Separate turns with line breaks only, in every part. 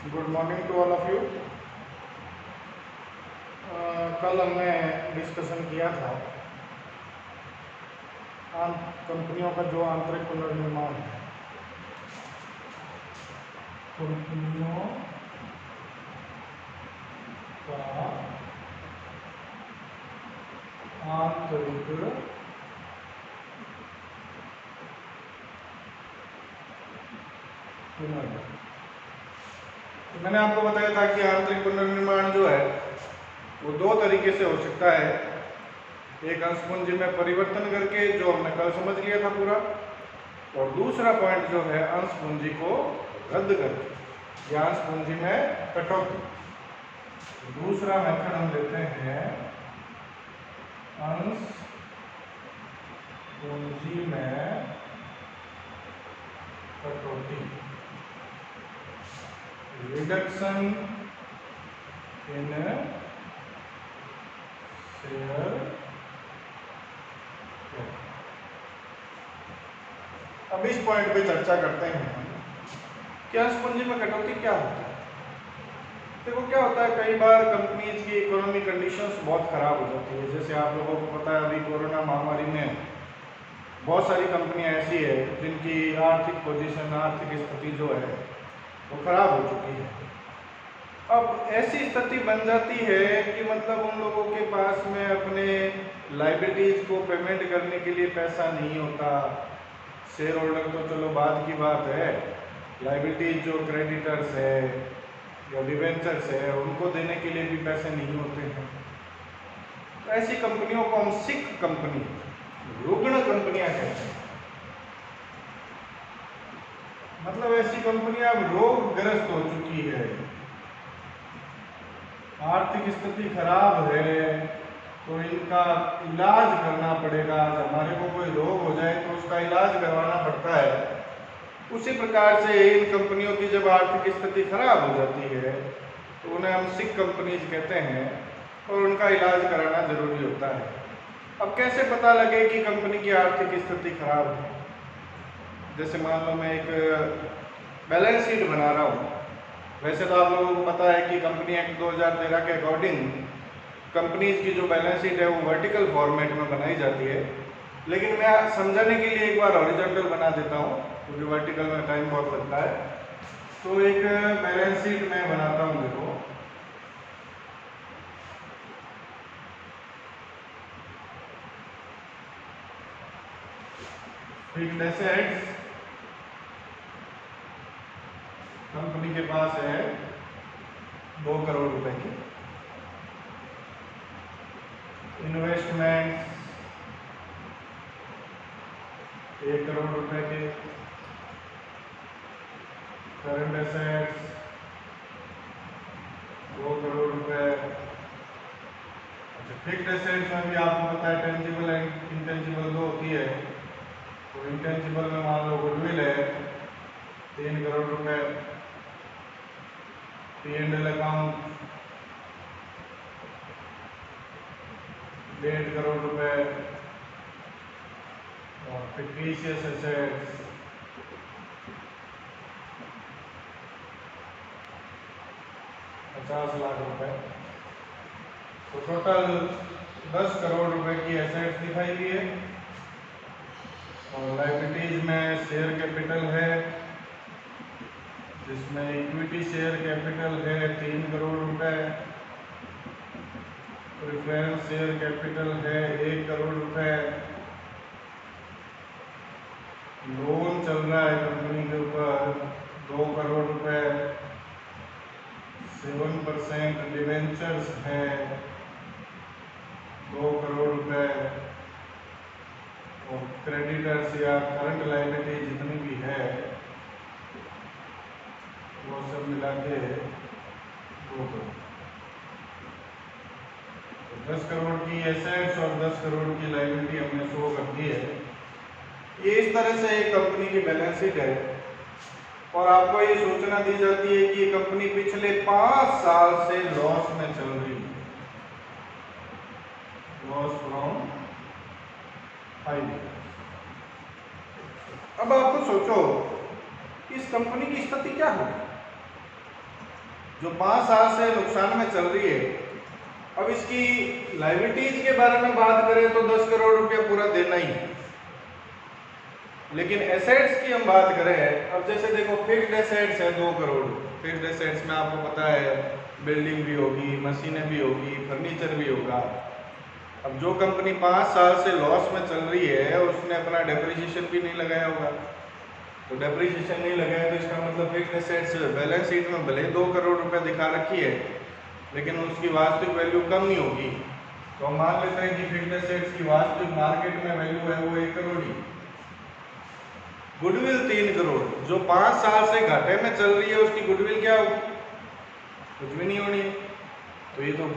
Good morning to all of you. कल हमने discussion किया था कंपनियों का जो आंतरिक पुनर्निर्माण है, कंपनियों का आंतरिक पुनर्निर्माण। मैंने आपको बताया था कि आंतरिक पुनर्निर्माण जो है वो दो तरीके से हो सकता है। एक अंश पूंजी में परिवर्तन करके, जो हमने कल समझ लिया था पूरा, और दूसरा पॉइंट जो है अंश पूंजी को रद्द करके या अंश पूंजी में कटौती। दूसरा मेथड हम लेते हैं अंश पूंजी में कटौती, रिडक्शन इन शेयर। अब इस पॉइंट पे चर्चा करते हैं कि अंश पूंजी में कटौती क्या होता है। देखो क्या होता है, कई बार कंपनीज की इकोनॉमिक कंडीशंस बहुत खराब हो जाती है। जैसे आप लोगों को पता है, अभी कोरोना महामारी में बहुत सारी कंपनियां ऐसी है जिनकी आर्थिक पोजीशन, आर्थिक स्थिति जो है वो खराब हो चुकी है। अब ऐसी स्थिति बन जाती है कि मतलब उन लोगों के पास में अपने लाइबिलिटीज को पेमेंट करने के लिए पैसा नहीं होता। शेयर होल्डर तो चलो बाद की बात है, लाइबिलिटीज जो क्रेडिटर्स है या डिवेंचर्स है उनको देने के लिए भी पैसे नहीं होते हैं। तो ऐसी कंपनियों को हम सिक कंपनी, रुग्ण कंपनियां कहते हैं। मतलब ऐसी कंपनियां अब रोगग्रस्त हो चुकी है, आर्थिक स्थिति खराब है, तो इनका इलाज करना पड़ेगा। हमारे को कोई रोग हो जाए तो उसका इलाज करवाना पड़ता है। उसी प्रकार से इन कंपनियों की जब आर्थिक स्थिति खराब हो जाती है तो उन्हें हम सिक कंपनीज कहते हैं और उनका इलाज कराना जरूरी होता है। अब कैसे पता लगे कि कंपनी की आर्थिक स्थिति खराब है? जैसे मान लो मैं एक बैलेंस शीट बना रहा हूँ। वैसे तो आप लोगों को पता है कि कंपनी एक्ट 2013 के अकॉर्डिंग कंपनीज की जो बैलेंस शीट है वो वर्टिकल फॉर्मेट में बनाई जाती है, लेकिन मैं समझाने के लिए एक बार हॉरिजॉन्टल बना देता हूँ क्योंकि वर्टिकल में टाइम बहुत लगता है। तो एक बैलेंस शीट मैं बनाता हूँ। देखो, फिक्स्ड एसेट्स कंपनी के पास है 2 करोड़ रुपए की, इन्वेस्टमेंट 1 करोड़ रुपए के, करंट एसेट्स 2 करोड़ रुपए। अच्छा, फिक्स्ड एसेट्स में भी आपको पता है टेंजिबल एंड इंटेंजिबल दो होती है। तो इंटेंजिबल में मान लो गुडविल है 3 करोड़ रुपए, P&L अकाउंट 1.5 करोड़ रुपए, और फिक्टिशियस एसेट्स 50 लाख रुपए। तो टोटल 10 करोड़ रुपए की एसेट्स दिखाई दी है। और लाइबिलिटीज में शेयर कैपिटल है, जिसमें इक्विटी शेयर कैपिटल है 3 करोड़ रुपए, प्रेफरेंस शेयर कैपिटल है 1 करोड़ रुपए, लोन चल रहा है कंपनी के ऊपर 2 करोड़ रुपए, 7% डिवेंचर्स है 2 करोड़ रुपए, और क्रेडिटर्स या करंट लायबिलिटी जितनी भी है वो सब मिला के 2 करोड़। तो 10 करोड़ की एसेट्स और 10 करोड़ की लायबिलिटी हमने शो कर दी है। ये इस तरह से एक कंपनी की बैलेंस शीट है। और आपको ये सूचना दी जाती है कि ये कंपनी पिछले 5 साल से लॉस में चल रही है, लॉस फ्रॉम 5 years। अब आपको सोचो इस कंपनी की स्थिति क्या होगी। जो 5 साल से नुकसान में चल रही है। अब इसकी लायबिलिटीज के बारे में बात करें तो 10 करोड़ रुपया पूरा देना ही है। लेकिन एसेट्स की हम बात करें, अब जैसे देखो फिक्स्ड एसेट्स है 2 करोड़। फिक्स्ड एसेट्स में आपको पता है बिल्डिंग भी होगी, मशीनें भी होगी, फर्नीचर भी होगा। अब जो कंपनी 5 साल से लॉस में चल रही है उसने अपना डेप्रिसिएशन भी नहीं लगाया होगा। तो डेप्रिसिएशन नहीं लगाया तो इसका मतलब फिक्स्ड एसेट्स बैलेंस शीट में भले 2 करोड़ रुपए दिखा रखी है लेकिन उसकी वास्तविक वैल्यू कम ही होगी। तो हम मान लेते हैं कि फिक्स्ड एसेट्स की वास्तविक मार्केट में वैल्यू है वो 1 करोड़ ही। गुडविल 3 करोड़, जो 5 साल से घाटे में चल रही है उसकी गुडविल क्या होगी? कुछ भी नहीं होनी है। तो ये तो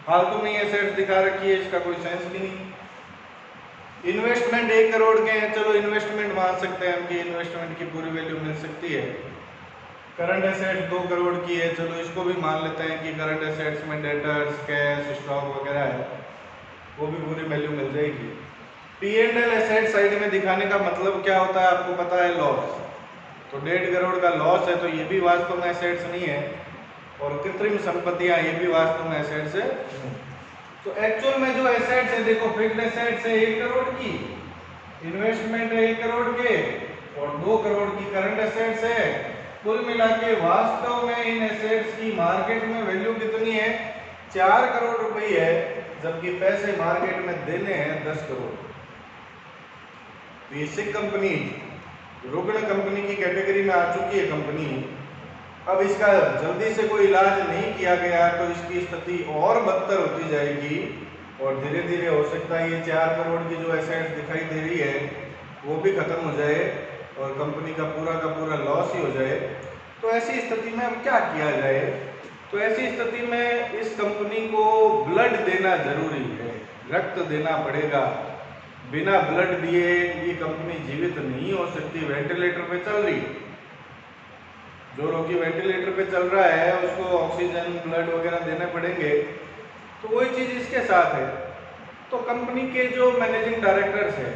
फालतू में एसेट्स दिखा रखी है, इसका कोई सेंस भी नहीं। इन्वेस्टमेंट 1 करोड़ के हैं, चलो इन्वेस्टमेंट मान सकते हैं हम कि इन्वेस्टमेंट की पूरी वैल्यू मिल सकती है। करंट एसेट्स 2 करोड़ की है, चलो इसको भी मान लेते हैं कि करंट एसेट्स में डेटर्स, कैश, स्टॉक वगैरह है, वो भी पूरी वैल्यू मिल जाएगी। P&L एसेट साइड में दिखाने का मतलब क्या होता है आपको पता है? लॉस। तो 1.5 करोड़ का लॉस है तो ये भी वास्तव में एसेट्स नहीं है, और कृत्रिम संपत्तियां ये भी वास्तव में एसेट्स है। तो एक्चुअल में जो एसेट्स है देखो, फिक्स्ड एसेट्स है 1 करोड़ की, इन्वेस्टमेंट है 1 करोड़ के, और 2 करोड़ की करंट एसेट्स है। कुल मिला के वास्तव में इन एसेट्स की मार्केट में वैल्यू कितनी है? 4 करोड़ रुपए है, जबकि पैसे मार्केट में देने हैं 10 करोड़। बेसिक कंपनी रुग्ण कंपनी की कैटेगरी में आ चुकी है कंपनी। अब इसका जल्दी से कोई इलाज नहीं किया गया तो इसकी स्थिति और बदतर होती जाएगी, और धीरे धीरे हो सकता है ये 4 करोड़ की जो एसेट्स दिखाई दे रही है वो भी खत्म हो जाए और कंपनी का पूरा लॉस ही हो जाए। तो ऐसी स्थिति में अब क्या किया जाए? तो ऐसी स्थिति में इस कंपनी को ब्लड देना जरूरी है, रक्त देना पड़ेगा। बिना ब्लड दिए ये कंपनी जीवित नहीं हो सकती। वेंटिलेटर पे चल रही, जो रोगी वेंटिलेटर पे चल रहा है उसको ऑक्सीजन, ब्लड वगैरह देने पड़ेंगे। तो वही चीज इसके साथ है। तो कंपनी के जो मैनेजिंग डायरेक्टर्स है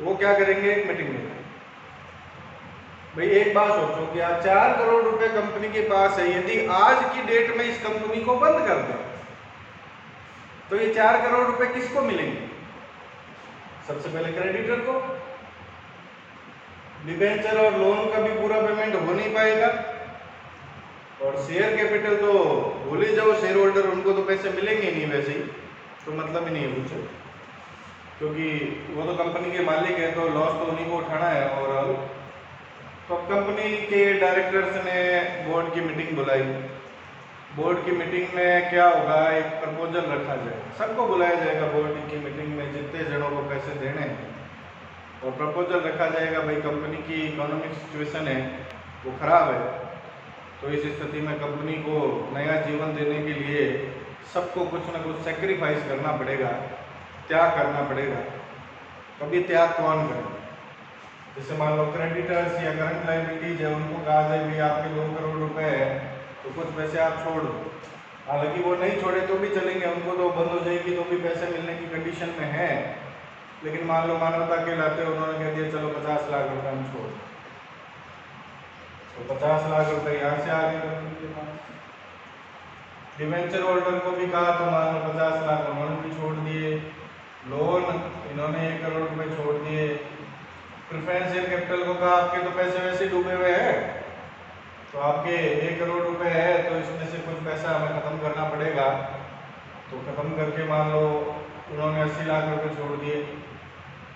वो क्या करेंगे? एक मीटिंग में, भाई एक बात सोचो कि आप 4 करोड़ रुपए कंपनी के पास है, यदि आज की डेट में इस कंपनी को बंद कर दें तो ये 4 करोड़ रुपए किसको मिलेंगे? सबसे पहले क्रेडिटर को। डिबेंचर और लोन का भी पूरा पेमेंट हो नहीं पाएगा, और शेयर कैपिटल तो भूल ही जाओ, शेयर होल्डर उनको तो पैसे मिलेंगे नहीं वैसे ही, तो मतलब ही नहीं है कुछ, क्योंकि वो तो कंपनी के मालिक है तो लॉस तो उन्हीं को उठाना है ओवरऑल। तो कंपनी के डायरेक्टर्स ने बोर्ड की मीटिंग बुलाई। बोर्ड की मीटिंग में क्या होगा? एक प्रपोजल रखा जाए, सबको बुलाया जाएगा बोर्ड की मीटिंग में जितने जनों को पैसे देने हैं, और प्रपोजल रखा जाएगा भाई कंपनी की इकोनॉमिक सिचुएशन है वो खराब है, तो इस स्थिति में कंपनी को नया जीवन देने के लिए सबको कुछ ना कुछ सेक्रीफाइस करना पड़ेगा, त्याग करना पड़ेगा। कभी त्याग कौन करे? जैसे मान लो क्रेडिटर्स या करंट लायबिलिटीज है, उनको कहा जाए भी आपके 2 करोड़ रुपए है तो कुछ पैसे आप छोड़ दो। हालांकि वो नहीं छोड़े तो भी चलेंगे, उनको तो बंद हो जाएगी तो भी पैसे मिलने की कंडीशन में है, लेकिन मान लो मानवता के नाते उन्होंने कह दिया चलो 50 लाख रुपए हम छोड़, तो 50 लाख रुपए यहाँ से आ गए कंपनी के पास। डिवेंचर होल्डर को भी कहा तो मान लो 50 लाख उन्होंने भी छोड़ दिए, लोन इन्होंने 1 करोड़ रुपए छोड़ दिए। प्रेफरेंस शेयर कैपिटल को कहा आपके तो पैसे वैसे डूबे हुए हैं, तो आपके 1 करोड़ रुपए है तो इसमें से कुछ पैसा हमें खत्म करना पड़ेगा, तो खत्म करके मान लो उन्होंने 80 लाख रुपए छोड़ दिए,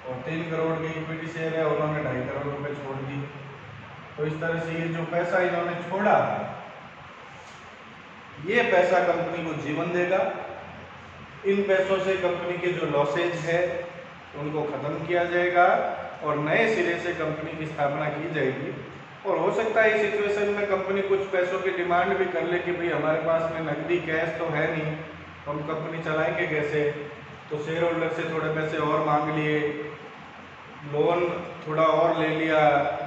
और 3 करोड़ की इक्विटी शेयर है उन्होंने 2.5 करोड़ रुपए छोड़ दिए। तो इस तरह से ये जो पैसा इन्होंने छोड़ा ये पैसा कंपनी को जीवन देगा। इन पैसों से कंपनी के जो लॉसेज है उनको खत्म किया जाएगा और नए सिरे से कंपनी की स्थापना की जाएगी। और हो सकता है इस सिचुएशन में कंपनी कुछ पैसों की डिमांड भी कर ले कि भाई हमारे पास में नकदी कैश तो है नहीं, हम कंपनी चलाएंगे कैसे, तो शेयर होल्डर से थोड़े पैसे और मांग लिए, लोन थोड़ा और ले लिया,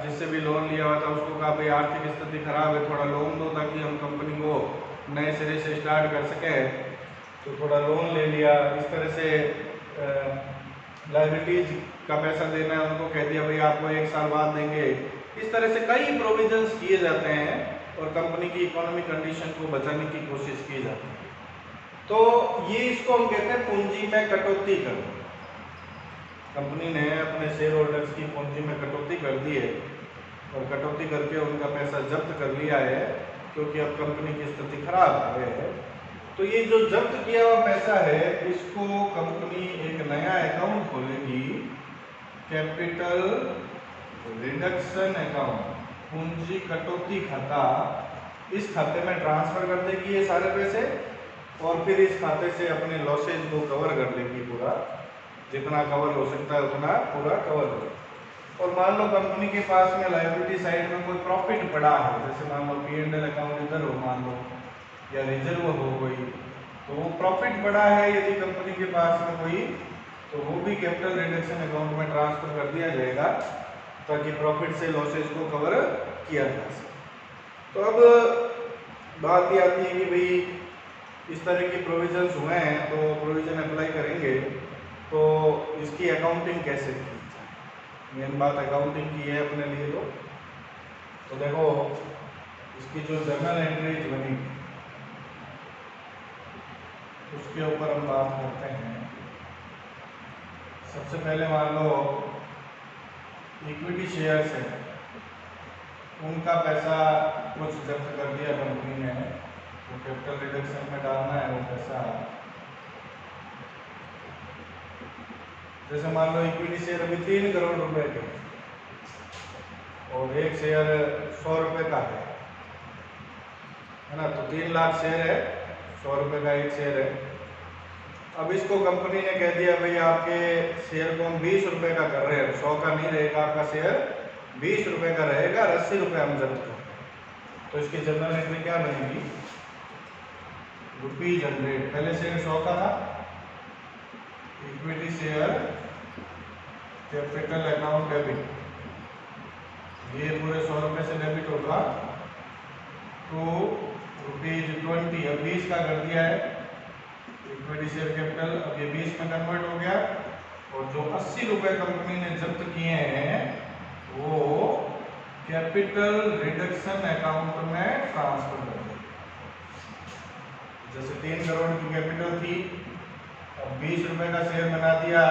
जिससे भी लोन लिया हुआ था उसको कहा भाई आर्थिक स्थिति खराब है थोड़ा लोन दो ताकि हम कंपनी को नए सिरे से स्टार्ट कर सकें, तो थोड़ा लोन ले लिया। इस तरह से लायबिलिटीज का पैसा देना है उनको कह दिया भाई आपको 1 साल बाद देंगे। इस तरह से कई प्रोविजंस किए जाते हैं और कंपनी की इकोनॉमिक कंडीशन को बचाने की कोशिश की जाती है। तो ये इसको हम कहते हैं पूंजी में कटौती करना। कंपनी ने अपने शेयर होल्डर्स की पूंजी में कटौती कर दी है और कटौती करके उनका पैसा जब्त कर लिया है, क्योंकि अब कंपनी की स्थिति खराब हो गई है। तो ये जो जब्त किया हुआ पैसा है, इसको कंपनी एक नया अकाउंट खोलेगी, कैपिटल रिडक्शन अकाउंट, पूंजी कटौती खाता। इस खाते में ट्रांसफर कर देगी ये सारे पैसे और फिर इस खाते से अपने लॉसेज को कवर कर लेगी, पूरा जितना कवर हो सकता है उतना पूरा कवर हो। और मान लो कंपनी के पास में लायबिलिटी साइड में कोई प्रॉफिट पड़ा हो, जैसे मान लो P&L अकाउंट इधर हो मान लो, या रिजर्व हो कोई, तो वो प्रॉफिट पड़ा है यदि कंपनी के पास में कोई, तो वो भी कैपिटल रिडक्शन अकाउंट में ट्रांसफर कर दिया जाएगा ताकि प्रॉफिट से लॉसेज को कवर किया जा सके। तो अब बात ये आती है कि भाई इस तरह की प्रोविजंस हुए हैं, तो प्रोविजन अप्लाई करेंगे तो इसकी अकाउंटिंग कैसे की जाए। मेन बात अकाउंटिंग की है अपने लिए। तो देखो इसकी जो जर्नल एंट्रीज बनेगी उसके ऊपर हम बात करते हैं। सबसे पहले मान लो इक्विटी शेयर्स है, उनका पैसा कुछ जब्त कर दिया कंपनी ने, तो कैपिटल रिडक्शन में डालना है वो पैसा। जैसे मान लो इक्विटी शेयर अभी 3 करोड़ रुपए के और एक शेयर 100 रुपए का है ना, तो 3 लाख शेयर है, 100 रुपए का एक शेयर है। अब इसको कंपनी ने कह दिया भाई आपके शेयर को हम 20 रुपए का कर रहे हैं, 100 का नहीं रहेगा आपका शेयर, 20 रुपए का रहेगा, 80 रुपए हम जब्त कर। तो इसकी जर्नल एंट्री क्या बनेगी, ₹100। पहले शेयर 100 का था, equity share capital account debit, ये पूरे 100 रुपए से डेबिट होगा तो ₹20। अब 20 का कर दिया है इक्विटी शेयर कैपिटल, अब ये 20 में कन्वर्ट हो गया और जो 80 रुपए कंपनी ने जब्त किए हैं वो कैपिटल रिडक्शन अकाउंट में ट्रांसफर कर दिए। जैसे 3 करोड़ की कैपिटल थी, अब 20 रुपए का शेयर बना दिया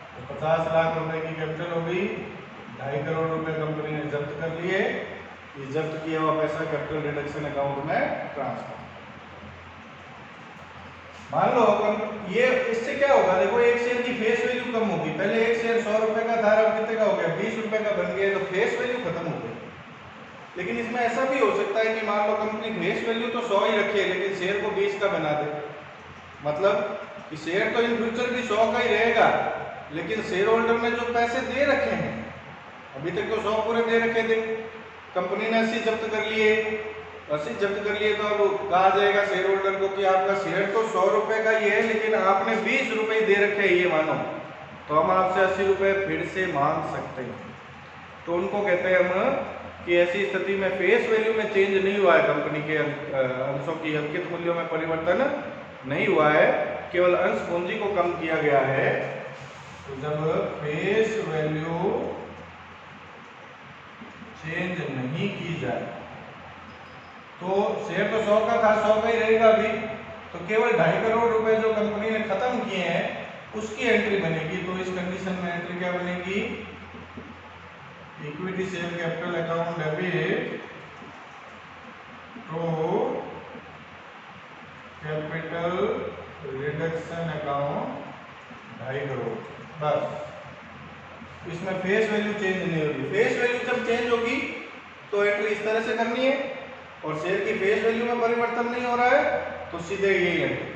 तो 50 लाख रुपए की कैपिटल हो गई, 2.5 करोड़ रुपए कंपनी ने जब्त कर लिए। ये जब्त किया हुआ पैसा कैपिटल रिडक्शन अकाउंट में ट्रांसफर। मान लो ये इससे क्या होगा, देखो एक शेयर की फेस वैल्यू कम होगी। पहले एक शेयर 100 रुपए का था, अब कितने का हो गया, 20 रुपए का बन गया, तो फेस वैल्यू खत्म हो गई। लेकिन इसमें ऐसा भी हो सकता है कि मान लो कंपनी फेस वैल्यू तो 100 ही रखे लेकिन शेयर को 20 का बना दे, मतलब कि शेयर तो इन फ्यूचर भी 100 का ही रहेगा, लेकिन शेयर होल्डर ने जो पैसे दे रखे हैं, अभी तक तो 100 पूरे दे रखे थे, कंपनी ने 80 जब्त कर लिए, 80 जब्त कर लिए, तो अब कहा जाएगा शेयर होल्डर को कि आपका शेयर तो 100 रुपए का ही है लेकिन आपने 20 रुपए दे रखे हैं, ये मानो, तो हम आपसे 80 रुपए फिर से मांग सकते हैं। तो उनको कहते हैं हम कि ऐसी स्थिति में फेस वैल्यू में चेंज नहीं हुआ है, कंपनी के अंशों की अंकित मूल्यों में परिवर्तन नहीं हुआ है, केवल अंश पूंजी को कम किया गया है। तो जब फेस वैल्यू चेंज नहीं की जाए तो शेयर तो 100 का था, 100 का ही रहेगा अभी, तो केवल 2.5 करोड़ रुपए जो कंपनी ने खत्म किए हैं उसकी एंट्री बनेगी। तो इस कंडीशन में एंट्री क्या बनेगी, equity share capital account debit to capital reduction account 2.5 crore, बस। इसमें फेस वैल्यू चेंज नहीं होगी। फेस वैल्यू जब चेंज होगी तो एंट्री इस तरह से करनी है, और शेयर की फेस वैल्यू में परिवर्तन नहीं हो रहा है तो सीधे यही एंट्री।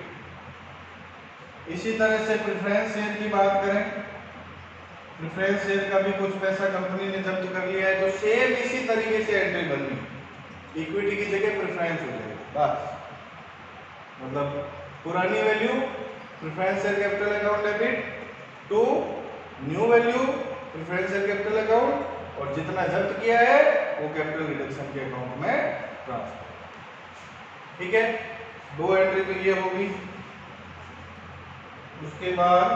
इसी तरह से प्रेफरेंस शेयर की बात करें, प्रेफरेंस शेयर का भी कुछ पैसा कंपनी ने जब्त कर लिया है, तो सेम इसी तरीके से एंट्री बननी, इक्विटी की जगह प्रेफरेंस हो जाएगी, बस। मतलब पुरानी value preference share capital account debit to new value preference share capital account, और जितना जब्त किया है वो कैपिटल रिडक्शन के अकाउंट में ट्रांसफर। ठीक है, 2 एंट्री तो ये होगी। उसके बाद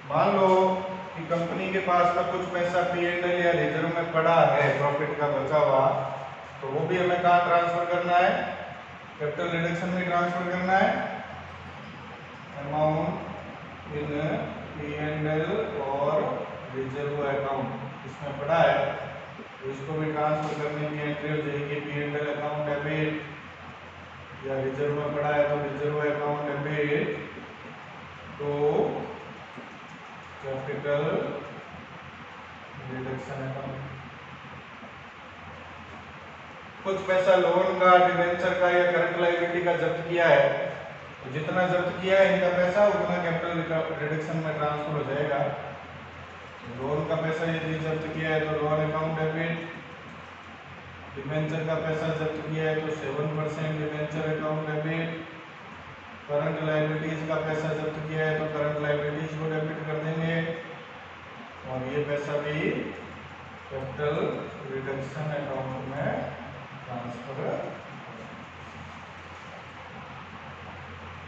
मान लो कि कंपनी के पास में कुछ पैसा P&L या रिजर्व में पड़ा है, प्रॉफिट का बचा हुआ, तो वो भी हमें कहाँ ट्रांसफर करना है? कैपिटल रिडक्शन में ट्रांसफर करना है। अमाउंट इन P&L और रिजर्व अकाउंट इसमें पड़ा है, तो इसको भी ट्रांसफर करने की एंट्री हो जाएगी P&L अकाउंट डेबिट, या रिजर्व में पड़ा है तो रिजर्व अकाउंट डेबिट तो कैपिटल रिडक्शन अकाउंट। कुछ पैसा लोन का, डिबेंचर का या करंट लायबिलिटी का जब्त किया है, तो जितना जब्त किया है इनका पैसा उतना कैपिटल रिडक्शन में ट्रांसफर हो जाएगा। लोन का पैसा यदि जब्त किया है तो लोन अकाउंट डेबिट, डिबेंचर का पैसा जब्त किया है तो 7% debenture account debit, current liabilities का पैसा जब्त किया है तो करंट लायबिलिटीज को डेबिट कर देंगे, और ये पैसा भी कैपिटल रिडक्शन अकाउंट में ट्रांसफर।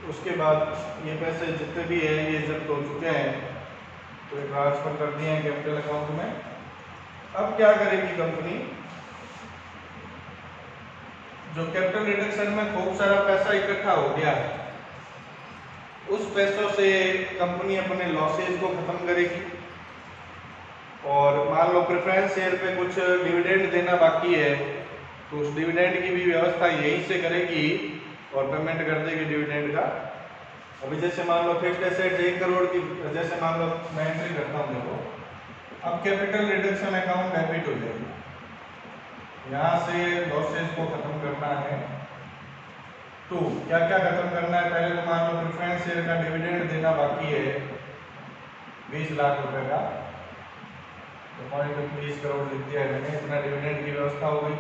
उसके बाद ये पैसे जितने भी है ये जब्त हो चुके हैं तो ये ट्रांसफर कर दिए हैं कैपिटल अकाउंट में। अब क्या करेगी कंपनी? जो कैपिटल रिडक्शन में खूब सारा पैसा इकट्ठा हो गया है, उस पैसों से कंपनी अपने लॉसेज को खत्म करेगी, और मान लो प्रेफरेंस शेयर पे कुछ डिविडेंड देना बाकी है तो उस डिविडेंड की भी व्यवस्था यहीं से करेगी और पेमेंट कर देगी डिविडेंड का। अभी जैसे मान लो फिक्स्ड एसेट्स 1 करोड़ की, जैसे मान लो मैं एंट्री करता हूँ, देखो अब कैपिटल रिडक्शन अकाउंट डेबिट हो जाएगी, यहाँ से लॉसेज को खत्म करना है। तो क्या क्या खत्म करना है? पहले तो मान लो प्रेफरेंस शेयर का डिविडेंड देना बाकी है 20 लाख रुपए का, तो 0.20 करोड़ लिख दिया है मैंने, इतना डिविडेंड की व्यवस्था हो गई।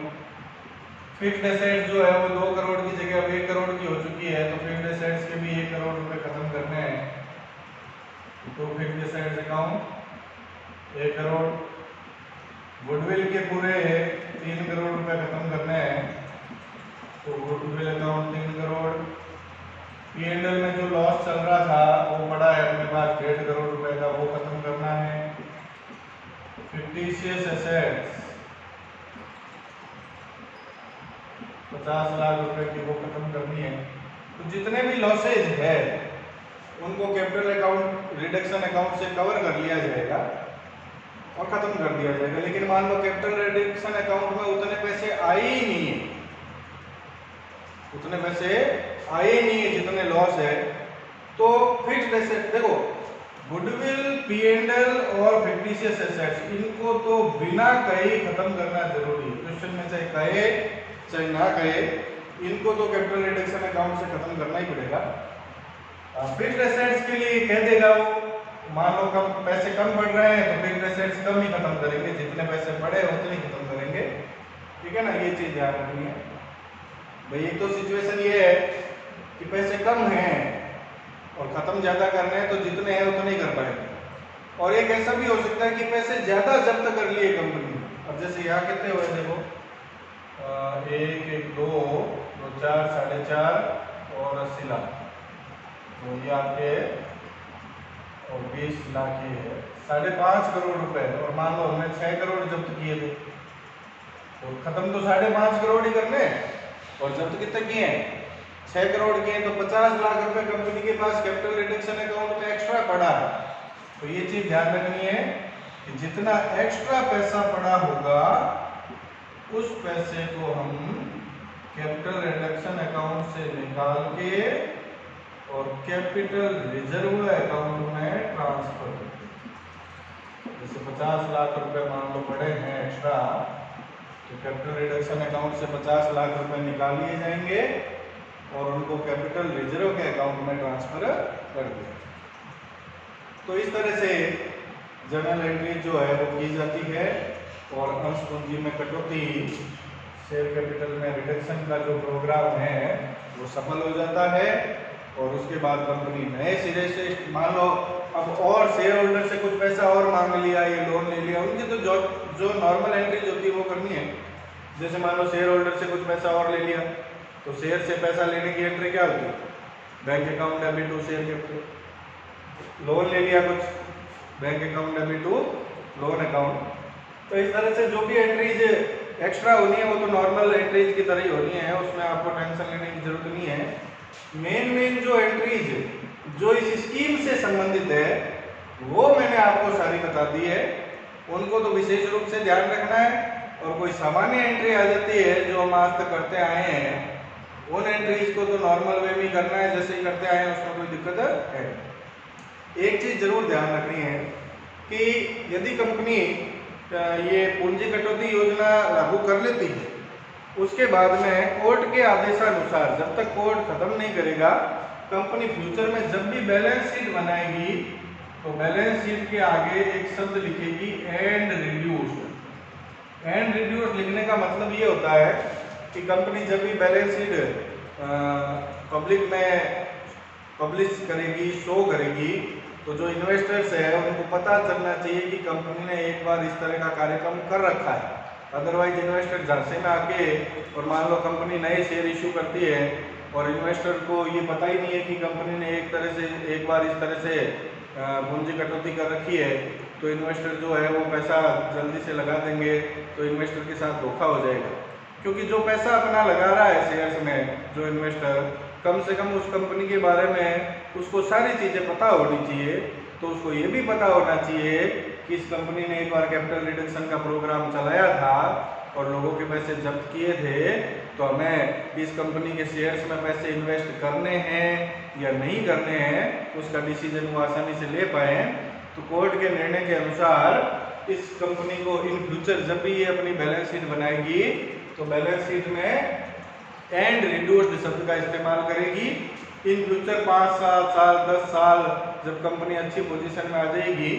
फिक्स्ड एसेट्स जो है वो 2 करोड़ की जगह अब 1 करोड़ की हो चुकी है, तो फिक्स्ड एसेट्स के भी 1 करोड़ रुपए खत्म करने हैं, तो fixed assets account 1 crore, goodwill के पूरे 3 करोड़ रुपए खत्म करने हैं, तो गुडविल अकाउंट 3 करोड़। P&L में जो लॉस चल रहा था वो पड़ा है अपने पास 1.5 करोड़ रुपए का, वो खत्म करना है। फिक्टिशियस एसेट्स 50 लाख रुपए की, वो खत्म करनी है। तो जितने भी लॉसेज है उनको कैपिटल अकाउंट रिडक्शन अकाउंट से कवर कर लिया जाएगा और खत्म कर दिया जाएगा। लेकिन मान लो कैपिटल रिडक्शन अकाउंट में उतने पैसे आए ही नहीं है, उतने पैसे आए ही नहीं है जितने लॉस है, तो फिक्स्ड एसेट, देखो गुडविल, P&L और फिक्टिशियस एसेट्स, इनको तो बिना कहे खत्म करना जरूरी है। क्वेश्चन में चाहे कहे चाहे ना कहे, इनको तो कैपिटल रिडक्शन अकाउंट से खत्म करना ही पड़ेगा। फिक्स्ड एसेट्स के लिए कह देगा वो, मान लो कम पैसे कम बढ़ रहे हैं तो फिक्स्ड एसेट्स कम ही खत्म करेंगे, जितने पैसे बढ़े उतने ही खत्म करेंगे, ठीक है ना, ये चीज ध्यान रखनी है भाई। एक तो सिचुएशन ये है कि पैसे कम हैं और खत्म ज्यादा करने हैं, तो जितने हैं उतने ही कर पाएंगे। और एक ऐसा भी हो सकता है कि पैसे ज्यादा जब्त कर लिए कंपनी ने। अब जैसे यहाँ कितने हुए देखो, 1, 1, 2, 4, 4.5 और 80 लाख, तो ये आपके और 20 लाख ये है 5.5 करोड़ रुपए। और मान लो हमने 6 करोड़ जब्त किए थे, तो खत्म तो 5.5 करोड़ ही करने, और जब्त कितने किए हैं? 6 करोड़ किए, तो 50 लाख रुपए कंपनी के पास कैपिटल रिडक्शन अकाउंट में एक्स्ट्रा पड़ा है। तो ये चीज ध्यान रखनी है कि जितना एक्स्ट्रा पैसा पड़ा होगा उस पैसे को हम कैपिटल रिडक्शन अकाउंट से निकाल के और कैपिटल रिजर्व अकाउंट में ट्रांसफर कर दें। जैसे 50 लाख रुपए मान लो पड़े हैं एक्स्ट्रा, तो कैपिटल रिडक्शन अकाउंट से 50 लाख रुपए निकाल लिए जाएंगे और उनको कैपिटल रिजर्व के अकाउंट में ट्रांसफर कर दिया। तो इस तरह से जर्नल एंट्री जो है वो की जाती है, और अंश पूंजी में कटौती, शेयर कैपिटल में रिडक्शन का जो प्रोग्राम है वो सफल हो जाता है। और उसके बाद कंपनी नए सिरे से, मान लो अब और शेयर होल्डर से कुछ पैसा और मांग लिया, ये लोन ले लिया, उनकी तो जो नॉर्मल एंट्री होती है वो करनी है। जैसे मान लो शेयर होल्डर से कुछ पैसा और ले लिया, तो शेयर से पैसा लेने की एंट्री क्या होती है? Bank account debit to share capital. Loan ले लिया कुछ, bank account debit to loan account. तो इस तरह से जो भी एंट्रीज एक्स्ट्रा होनी है वो तो नॉर्मल एंट्रीज की तरह ही होनी है, उसमें आपको टेंशन लेने की जरूरत नहीं है। मेन जो एंट्रीज जो इस स्कीम से संबंधित है वो मैंने आपको सारी बता दी है, उनको तो विशेष रूप से ध्यान रखना है। और कोई सामान्य एंट्री आ जाती है जो हम आज तक करते आए हैं, उन एंट्रीज को तो नॉर्मल वे में करना है, जैसे ही करते आए हैं, उसमें कोई दिक्कत है। एक चीज जरूर ध्यान रखनी है कि यदि कंपनी ये पूंजी कटौती योजना लागू कर लेती है, उसके बाद में कोर्ट के आदेशानुसार जब तक कोर्ट खत्म नहीं करेगा, कंपनी फ्यूचर में जब भी बैलेंस शीट बनाएगी तो बैलेंस शीट के आगे एक शब्द लिखेगी एंड रिड्यूस्ड। एंड रिड्यूस्ड लिखने का मतलब ये होता है कि कंपनी जब भी बैलेंस शीट पब्लिक में पब्लिश करेगी, शो करेगी, तो जो इन्वेस्टर्स है उनको पता चलना चाहिए कि कंपनी ने एक बार इस तरह का कार्यक्रम कर रखा है। अदरवाइज इन्वेस्टर झांसे में आके और मान लो कंपनी नए शेयर इशू करती है और इन्वेस्टर को ये पता ही नहीं है कि कंपनी ने एक बार इस तरह से पूंजी कटौती कर रखी है, तो इन्वेस्टर जो है वो पैसा जल्दी से लगा देंगे, तो इन्वेस्टर के साथ धोखा हो जाएगा। क्योंकि जो पैसा अपना लगा रहा है शेयर्स में, जो इन्वेस्टर, कम से कम उस कंपनी के बारे में उसको सारी चीज़ें पता होनी चाहिए। तो उसको ये भी पता होना चाहिए कि इस कंपनी ने एक बार कैपिटल रिडक्शन का प्रोग्राम चलाया था और लोगों के पैसे जब्त किए थे, तो हमें इस कंपनी के शेयर्स में पैसे इन्वेस्ट करने हैं या नहीं करने हैं, उसका डिसीजन वो आसानी से ले पाए। तो कोर्ट के निर्णय के अनुसार इस कंपनी को इन फ्यूचर जब भी ये अपनी बैलेंस शीट बनाएगी तो बैलेंस शीट में एंड रिड्यूस्ड शब्द का इस्तेमाल करेगी। इन फ्यूचर 5 साल 10 साल जब कंपनी अच्छी पोजीशन में आ जाएगी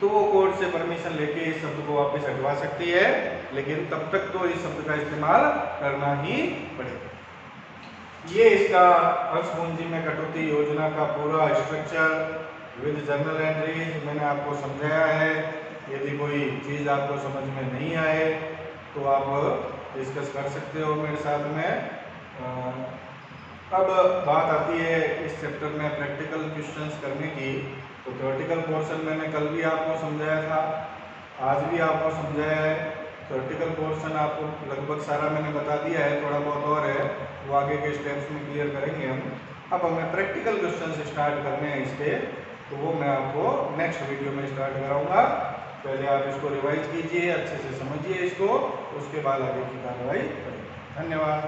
तो वो कोर्ट से परमिशन लेके इस शब्द को वापस हटवा सकती है, लेकिन तब तक तो इस शब्द का इस्तेमाल करना ही पड़ेगा। ये इसका अंश पूंजी में कटौती योजना का पूरा स्ट्रक्चर विद जर्नल एंट्रीज मैंने आपको समझाया है। यदि कोई चीज़ आपको समझ में नहीं आए तो आप डिस्कस कर सकते हो मेरे साथ में। अब बात आती है इस चैप्टर में प्रैक्टिकल क्वेश्चंस करने की। तो थ्योरेटिकल पोर्शन मैंने कल भी आपको समझाया था, आज भी आपको समझाया है। थ्योरेटिकल पोर्शन आपको लगभग सारा मैंने बता दिया है, थोड़ा बहुत और है वो आगे के स्टेप्स में क्लियर करेंगे हम। अब हमें प्रैक्टिकल क्वेश्चन स्टार्ट करने हैं इसके, तो वो मैं आपको नेक्स्ट वीडियो में स्टार्ट कराऊंगा। पहले आप इसको रिवाइज कीजिए, अच्छे से समझिए इसको, उसके बाद आगे की कार्रवाई करेंगे। धन्यवाद।